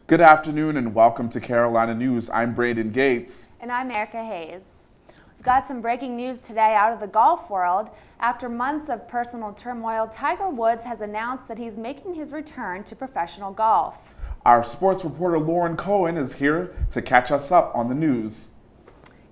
Good afternoon and welcome to Carolina News. I'm Brandon Gates. And I'm Erica Hayes. We've got some breaking news today out of the golf world. After months of personal turmoil, Tiger Woods has announced that he's making his return to professional golf. Our sports reporter Lauren Cohen is here to catch us up on the news.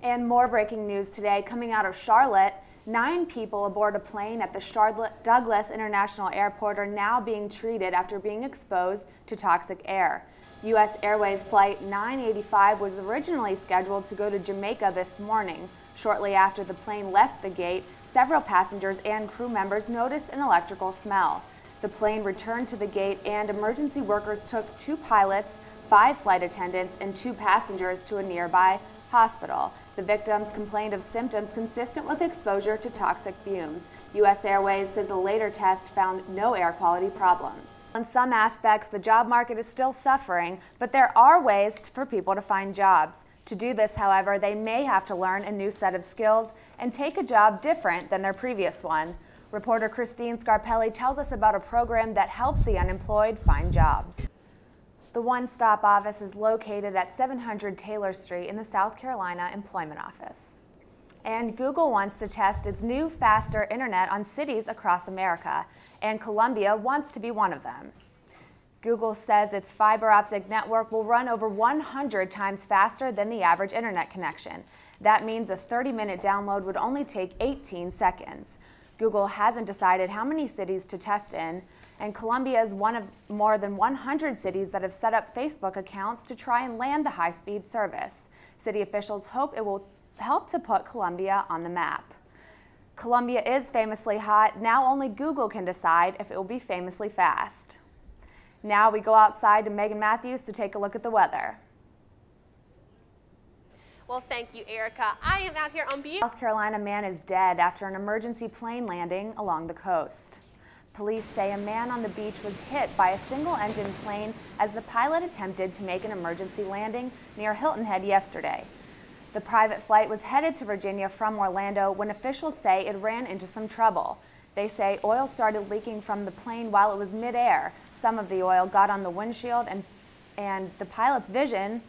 And more breaking news today coming out of Charlotte. 9 people aboard a plane at the Charlotte Douglas International Airport are now being treated after being exposed to toxic air. U.S. Airways Flight 985 was originally scheduled to go to Jamaica this morning. Shortly after the plane left the gate, several passengers and crew members noticed an electrical smell. The plane returned to the gate and emergency workers took 2 pilots, 5 flight attendants, and 2 passengers to a nearby hospital. The victims complained of symptoms consistent with exposure to toxic fumes. U.S. Airways says a later test found no air quality problems. In some aspects, the job market is still suffering, but there are ways for people to find jobs. To do this, however, they may have to learn a new set of skills and take a job different than their previous one. Reporter Christine Scarpelli tells us about a program that helps the unemployed find jobs. The one-stop office is located at 700 Taylor Street in the South Carolina Employment Office. And Google wants to test its new, faster internet on cities across America, and Columbia wants to be one of them. Google says its fiber optic network will run over 100 times faster than the average internet connection. That means a 30-minute download would only take 18 seconds. Google hasn't decided how many cities to test in, and Columbia is one of more than 100 cities that have set up Facebook accounts to try and land the high-speed service. City officials hope it will help to put Columbia on the map. Columbia is famously hot. Now only Google can decide if it will be famously fast. Now we go outside to Megan Matthews to take a look at the weather. Well, thank you, Erica. I am out here on South Carolina man is dead after an emergency plane landing along the coast. Police say a man on the beach was hit by a single-engine plane as the pilot attempted to make an emergency landing near Hilton Head yesterday. The private flight was headed to Virginia from Orlando when officials say it ran into some trouble. They say oil started leaking from the plane while it was midair. Some of the oil got on the windshield and the pilot's vision.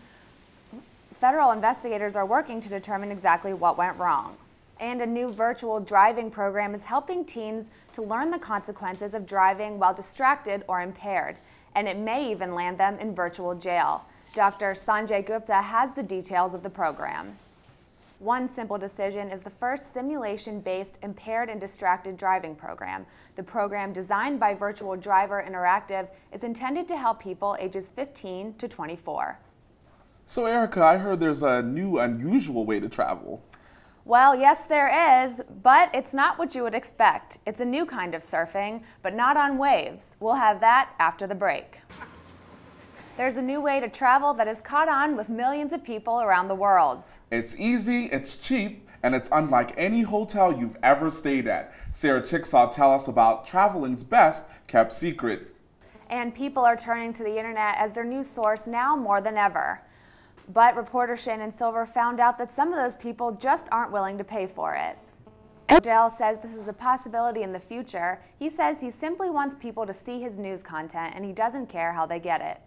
Federal investigators are working to determine exactly what went wrong. And a new virtual driving program is helping teens to learn the consequences of driving while distracted or impaired, and it may even land them in virtual jail. Dr. Sanjay Gupta has the details of the program. One simple decision is the first simulation-based impaired and distracted driving program. The program, designed by Virtual Driver Interactive, is intended to help people ages 15 to 24. So Erica, I heard there's a new unusual way to travel. Well, yes, there is, but it's not what you would expect. It's a new kind of surfing, but not on waves. We'll have that after the break. There's a new way to travel that has caught on with millions of people around the world. It's easy, it's cheap, and it's unlike any hotel you've ever stayed at. Sarah Chicksaw tells us about traveling's best kept secret. And people are turning to the internet as their news source now more than ever. But reporter Shannon Silver found out that some of those people just aren't willing to pay for it. Odell says this is a possibility in the future. He says he simply wants people to see his news content and he doesn't care how they get it.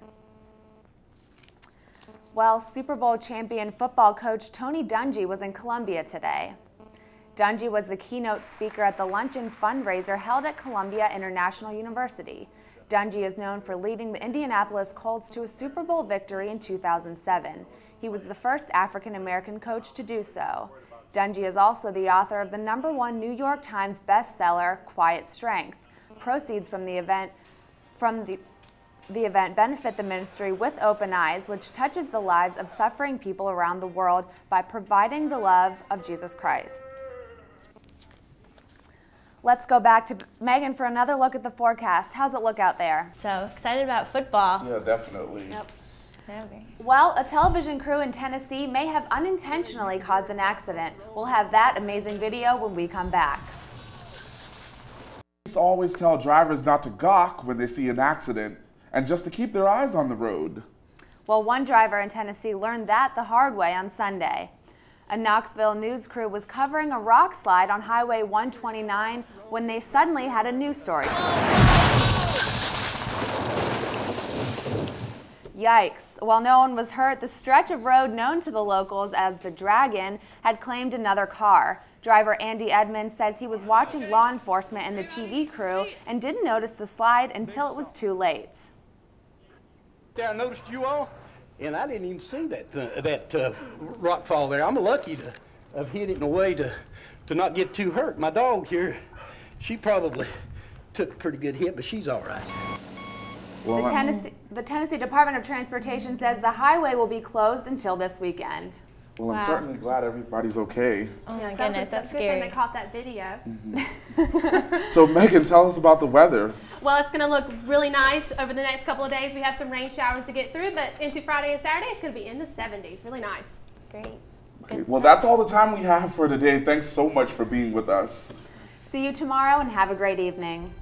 Well, Super Bowl champion football coach Tony Dungy was in Columbia today. Dungy was the keynote speaker at the luncheon fundraiser held at Columbia International University. Dungy is known for leading the Indianapolis Colts to a Super Bowl victory in 2007. He was the first African-American coach to do so. Dungy is also the author of the #1 New York Times bestseller, Quiet Strength. Proceeds from the event benefit the ministry With Open Eyes, which touches the lives of suffering people around the world by providing the love of Jesus Christ. Let's go back to Megan for another look at the forecast. How's it look out there? So excited about football. Yeah, definitely. Yep. Okay. Well, a television crew in Tennessee may have unintentionally caused an accident. We'll have that amazing video when we come back. Police always tell drivers not to gawk when they see an accident and just to keep their eyes on the road. Well, one driver in Tennessee learned that the hard way on Sunday. A Knoxville news crew was covering a rock slide on Highway 129 when they suddenly had a news story to report. Yikes. While no one was hurt, the stretch of road known to the locals as the Dragon had claimed another car. Driver Andy Edmonds says he was watching law enforcement and the TV crew and didn't notice the slide until it was too late. I noticed you all, and I didn't even see that rock fall there. I'm lucky to have hit it in a way to not get too hurt. My dog here, she probably took a pretty good hit, but she's all right. Well, the Tennessee Department of Transportation says the highway will be closed until this weekend. Well, I'm certainly glad everybody's okay. Oh my Yeah, goodness, that's good scary. thing they caught that video. So Megan, tell us about the weather. Well, it's going to look really nice over the next couple of days. We have some rain showers to get through, but into Friday and Saturday, it's going to be in the 70s. Really nice. Great. Okay, well, that's all the time we have for today. Thanks so much for being with us. See you tomorrow and have a great evening.